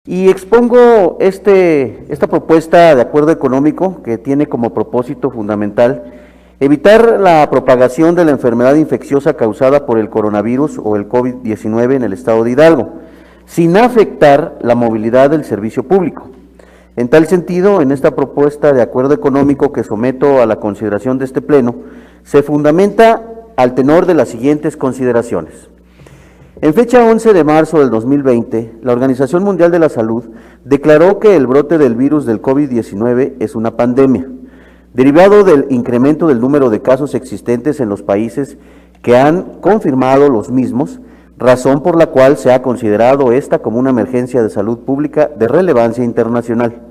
Y expongo esta propuesta de acuerdo económico que tiene como propósito fundamental evitar la propagación de la enfermedad infecciosa causada por el coronavirus o el COVID-19 en el estado de Hidalgo, sin afectar la movilidad del servicio público. En tal sentido, en esta propuesta de acuerdo económico que someto a la consideración de este Pleno, se fundamenta al tenor de las siguientes consideraciones. En fecha 11 de marzo del 2020, la Organización Mundial de la Salud declaró que el brote del virus del COVID-19 es una pandemia, derivado del incremento del número de casos existentes en los países que han confirmado los mismos, razón por la cual se ha considerado esta como una emergencia de salud pública de relevancia internacional.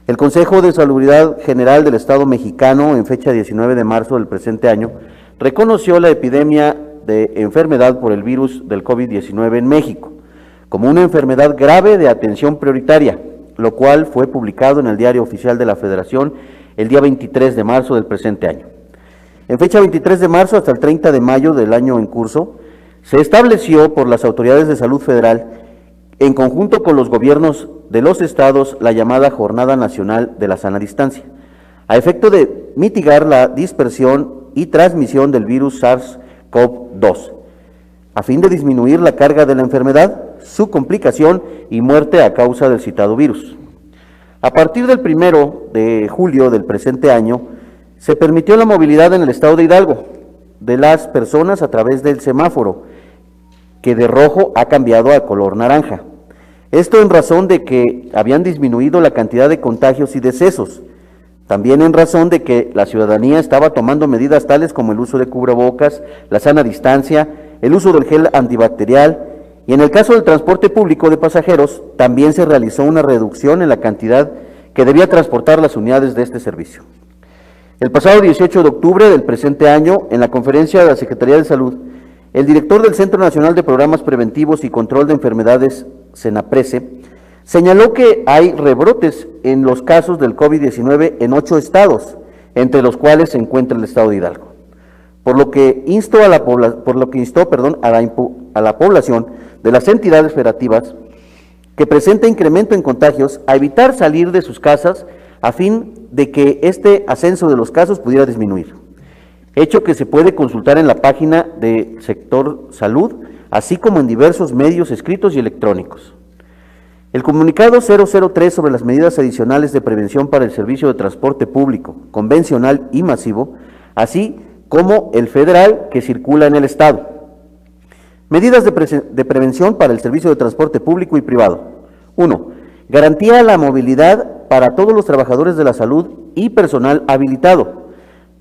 El Consejo de Salubridad General del Estado mexicano, en fecha 19 de marzo del presente año, reconoció la epidemia de enfermedad por el virus del COVID-19 en México como una enfermedad grave de atención prioritaria, lo cual fue publicado en el Diario Oficial de la Federación el día 23 de marzo del presente año. En fecha 23 de marzo hasta el 30 de mayo del año en curso, se estableció por las autoridades de salud federal, en conjunto con los gobiernos de los estados, la llamada Jornada Nacional de la Sana Distancia, a efecto de mitigar la dispersión y transmisión del virus SARS-CoV-2, a fin de disminuir la carga de la enfermedad, su complicación y muerte a causa del citado virus. A partir del 1 de julio del presente año, se permitió la movilidad en el estado de Hidalgo de las personas a través del semáforo, que de rojo ha cambiado a color naranja. Esto en razón de que habían disminuido la cantidad de contagios y decesos, también en razón de que la ciudadanía estaba tomando medidas tales como el uso de cubrebocas, la sana distancia, el uso del gel antibacterial, y en el caso del transporte público de pasajeros, también se realizó una reducción en la cantidad que debía transportar las unidades de este servicio. El pasado 18 de octubre del presente año, en la conferencia de la Secretaría de Salud, el director del Centro Nacional de Programas Preventivos y Control de Enfermedades, CENAPRESE, señaló que hay rebrotes en los casos del COVID-19 en 8 estados, entre los cuales se encuentra el estado de Hidalgo. Por lo que instó a la población de las entidades federativas que presenta incremento en contagios a evitar salir de sus casas a fin de que este ascenso de los casos pudiera disminuir, hecho que se puede consultar en la página del sector salud, así como en diversos medios escritos y electrónicos. El comunicado 003 sobre las medidas adicionales de prevención para el servicio de transporte público, convencional y masivo, así como el federal que circula en el estado. Medidas de prevención para el servicio de transporte público y privado. 1. Garantía la movilidad para todos los trabajadores de la salud y personal habilitado,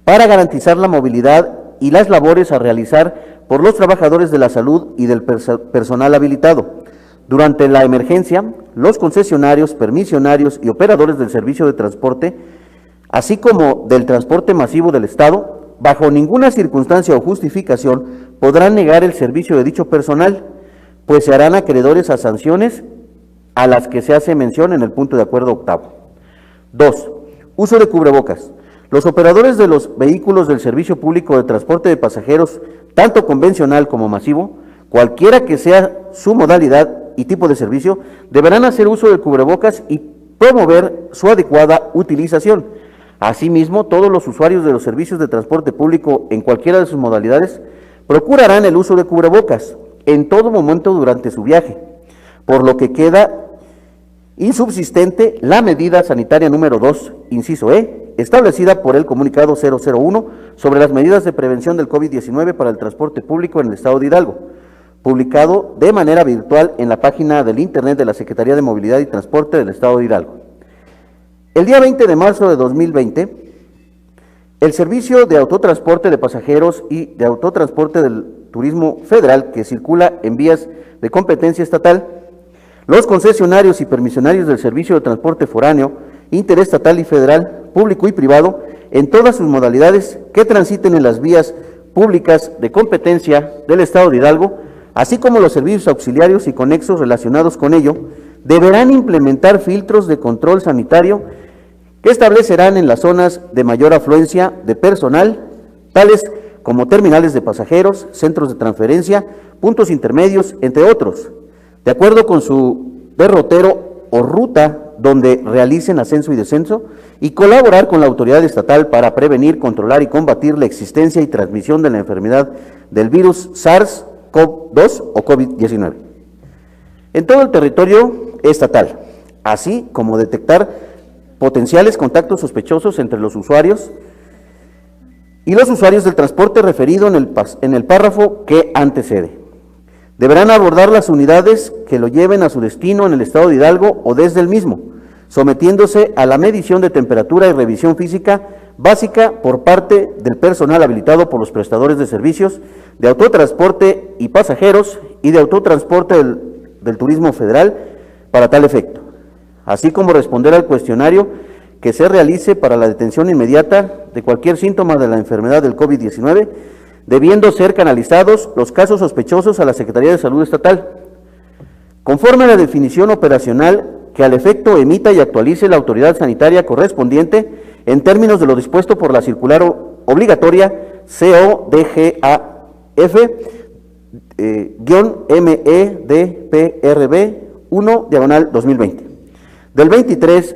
para garantizar la movilidad y las labores a realizar por los trabajadores de la salud y del personal habilitado. Durante la emergencia, los concesionarios, permisionarios y operadores del servicio de transporte, así como del transporte masivo del Estado, bajo ninguna circunstancia o justificación podrán negar el servicio de dicho personal, pues se harán acreedores a sanciones a las que se hace mención en el punto de acuerdo octavo. 2. Uso de cubrebocas. Los operadores de los vehículos del Servicio Público de Transporte de Pasajeros, tanto convencional como masivo, cualquiera que sea su modalidad y tipo de servicio, deberán hacer uso de cubrebocas y promover su adecuada utilización. Asimismo, todos los usuarios de los servicios de transporte público en cualquiera de sus modalidades procurarán el uso de cubrebocas en todo momento durante su viaje, por lo que queda insubsistente la medida sanitaria número 2, inciso E, establecida por el comunicado 001 sobre las medidas de prevención del COVID-19 para el transporte público en el estado de Hidalgo, publicado de manera virtual en la página del Internet de la Secretaría de Movilidad y Transporte del estado de Hidalgo. El día 20 de marzo de 2020, el Servicio de Autotransporte de Pasajeros y de Autotransporte del Turismo Federal, que circula en vías de competencia estatal, los concesionarios y permisionarios del Servicio de Transporte Foráneo, interestatal y federal, público y privado, en todas sus modalidades que transiten en las vías públicas de competencia del estado de Hidalgo, así como los servicios auxiliarios y conexos relacionados con ello, deberán implementar filtros de control sanitario que establecerán en las zonas de mayor afluencia de personal, tales como terminales de pasajeros, centros de transferencia, puntos intermedios, entre otros, de acuerdo con su derrotero o ruta donde realicen ascenso y descenso y colaborar con la autoridad estatal para prevenir, controlar y combatir la existencia y transmisión de la enfermedad del virus SARS-CoV-2 o COVID-19 en todo el territorio estatal, así como detectar potenciales contactos sospechosos entre los usuarios y los usuarios del transporte referido en el párrafo que antecede. Deberán abordar las unidades que lo lleven a su destino en el estado de Hidalgo o desde el mismo, sometiéndose a la medición de temperatura y revisión física básica por parte del personal habilitado por los prestadores de servicios de autotransporte y pasajeros y de autotransporte del Turismo Federal para tal efecto, así como responder al cuestionario que se realice para la detención inmediata de cualquier síntoma de la enfermedad del COVID-19, debiendo ser canalizados los casos sospechosos a la Secretaría de Salud Estatal, conforme a la definición operacional que al efecto emita y actualice la autoridad sanitaria correspondiente en términos de lo dispuesto por la circular obligatoria CODGAF-MEDPRB 1/2020, del 23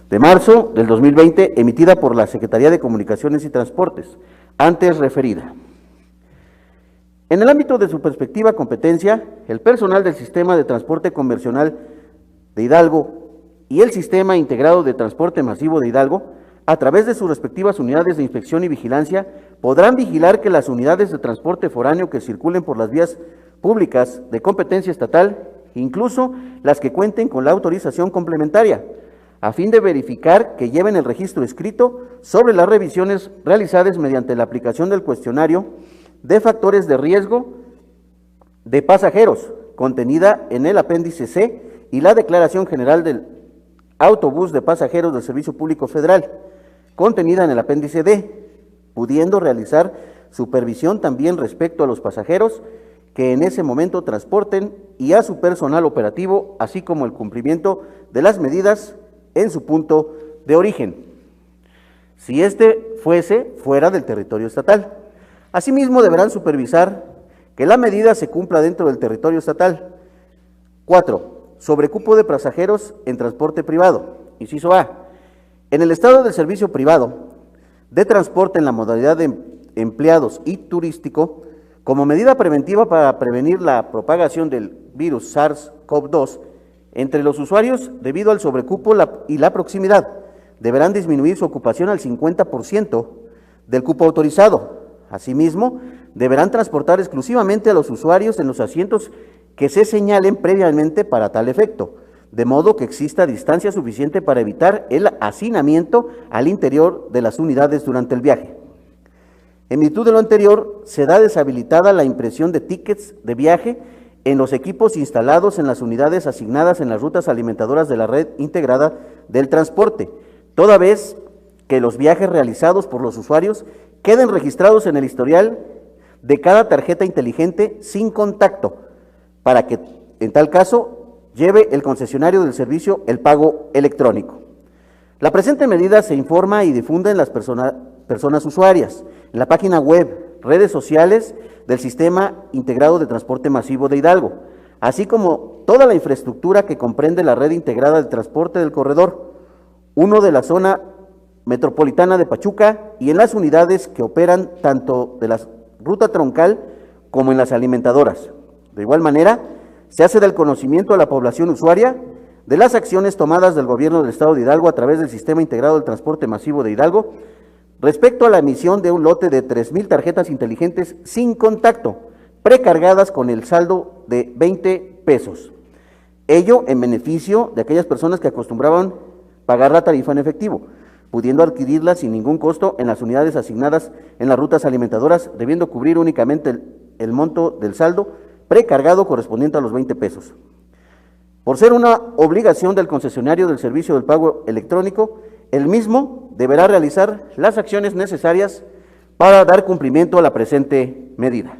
de marzo del 2020, emitida por la Secretaría de Comunicaciones y Transportes, antes referida. En el ámbito de su perspectiva competencia, el personal del Sistema de Transporte Convencional de Hidalgo y el Sistema Integrado de Transporte Masivo de Hidalgo, a través de sus respectivas unidades de inspección y vigilancia, podrán vigilar que las unidades de transporte foráneo que circulen por las vías públicas de competencia estatal, incluso las que cuenten con la autorización complementaria, a fin de verificar que lleven el registro escrito sobre las revisiones realizadas mediante la aplicación del cuestionario de factores de riesgo de pasajeros, contenida en el apéndice C, y la Declaración General del Autobús de Pasajeros del Servicio Público Federal, contenida en el apéndice D, pudiendo realizar supervisión también respecto a los pasajeros que en ese momento transporten y a su personal operativo, así como el cumplimiento de las medidas en su punto de origen, si este fuese fuera del territorio estatal. Asimismo, deberán supervisar que la medida se cumpla dentro del territorio estatal. 4. Sobrecupo de pasajeros en transporte privado. Inciso A. En el estado del servicio privado de transporte en la modalidad de empleados y turístico, como medida preventiva para prevenir la propagación del virus SARS-CoV-2 entre los usuarios debido al sobrecupo y la proximidad, deberán disminuir su ocupación al 50% del cupo autorizado. Asimismo, deberán transportar exclusivamente a los usuarios en los asientos que se señalen previamente para tal efecto, de modo que exista distancia suficiente para evitar el hacinamiento al interior de las unidades durante el viaje. En virtud de lo anterior, se da deshabilitada la impresión de tickets de viaje en los equipos instalados en las unidades asignadas en las rutas alimentadoras de la red integrada del transporte, toda vez que los viajes realizados por los usuarios queden registrados en el historial de cada tarjeta inteligente sin contacto, para que, en tal caso, lleve el concesionario del servicio el pago electrónico. La presente medida se informa y difunde en las personas usuarias, en la página web, redes sociales del Sistema Integrado de Transporte Masivo de Hidalgo, así como toda la infraestructura que comprende la red integrada de transporte del corredor 1 de la zona metropolitana de Pachuca y en las unidades que operan tanto de la ruta troncal como en las alimentadoras. De igual manera, se hace del conocimiento a la población usuaria de las acciones tomadas del Gobierno del Estado de Hidalgo a través del Sistema Integrado del Transporte Masivo de Hidalgo respecto a la emisión de un lote de 3,000 tarjetas inteligentes sin contacto, precargadas con el saldo de 20 pesos. Ello en beneficio de aquellas personas que acostumbraban pagar la tarifa en efectivo, pudiendo adquirirla sin ningún costo en las unidades asignadas en las rutas alimentadoras, debiendo cubrir únicamente el monto del saldo precargado correspondiente a los 20 pesos. Por ser una obligación del concesionario del servicio del pago electrónico, el mismo deberá realizar las acciones necesarias para dar cumplimiento a la presente medida.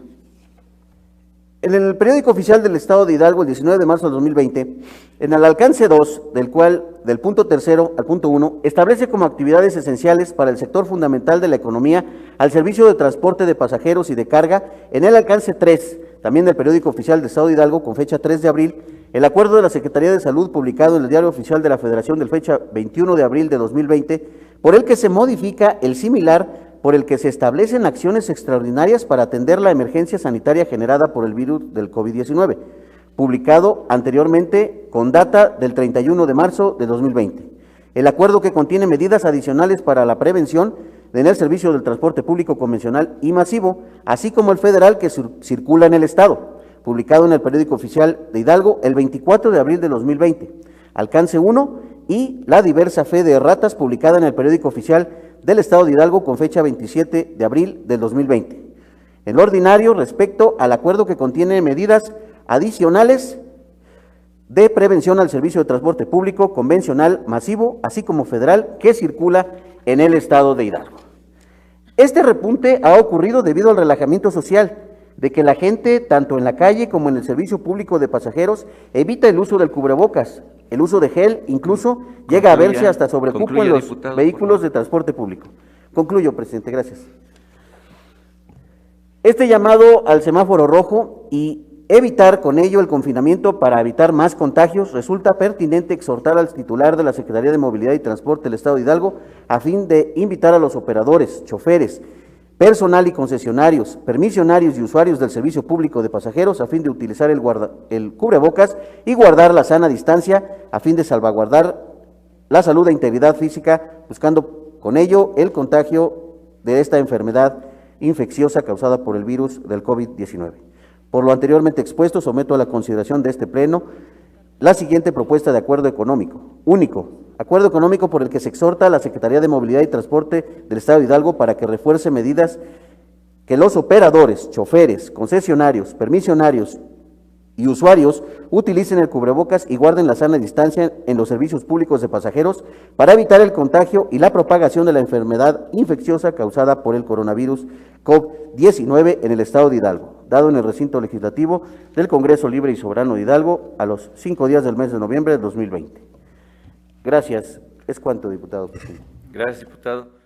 En el periódico oficial del Estado de Hidalgo, el 19 de marzo del 2020, en el alcance 2, del punto 3 al punto 1, establece como actividades esenciales para el sector fundamental de la economía al servicio de transporte de pasajeros y de carga. En el alcance 3, también del periódico oficial del Estado de Hidalgo, con fecha 3 de abril, El acuerdo de la Secretaría de Salud publicado en el Diario Oficial de la Federación de fecha 21 de abril de 2020, por el que se modifica el similar por el que se establecen acciones extraordinarias para atender la emergencia sanitaria generada por el virus del COVID-19, publicado anteriormente con data del 31 de marzo de 2020. El acuerdo que contiene medidas adicionales para la prevención en el servicio del transporte público convencional y masivo, así como el federal que circula en el Estado, publicado en el Periódico Oficial de Hidalgo el 24 de abril de 2020, alcance 1, y la diversa fe de erratas, publicada en el Periódico Oficial del Estado de Hidalgo con fecha 27 de abril del 2020. En lo ordinario, respecto al acuerdo que contiene medidas adicionales de prevención al servicio de transporte público convencional masivo, así como federal, que circula en el Estado de Hidalgo. Este repunte ha ocurrido debido al relajamiento social, de que la gente, tanto en la calle como en el servicio público de pasajeros, evita el uso del cubrebocas, el uso de gel, incluso llega a verse hasta sobrecupo en los vehículos de transporte público. Concluyo, presidente, gracias. Este llamado al semáforo rojo y evitar con ello el confinamiento para evitar más contagios, resulta pertinente exhortar al titular de la Secretaría de Movilidad y Transporte del Estado de Hidalgo a fin de invitar a los operadores, choferes, personal y concesionarios, permisionarios y usuarios del servicio público de pasajeros a fin de utilizar el cubrebocas y guardar la sana distancia a fin de salvaguardar la salud e integridad física, buscando con ello el contagio de esta enfermedad infecciosa causada por el virus del COVID-19. Por lo anteriormente expuesto, someto a la consideración de este Pleno la siguiente propuesta de acuerdo económico, único, acuerdo económico por el que se exhorta a la Secretaría de Movilidad y Transporte del Estado de Hidalgo para que refuerce medidas que los operadores, choferes, concesionarios, permisionarios y usuarios utilicen el cubrebocas y guarden la sana distancia en los servicios públicos de pasajeros para evitar el contagio y la propagación de la enfermedad infecciosa causada por el coronavirus COVID-19 en el Estado de Hidalgo, dado en el recinto legislativo del Congreso Libre y Soberano de Hidalgo a los 5 días del mes de noviembre de 2020. Gracias. Es cuanto, diputado. Gracias, diputado.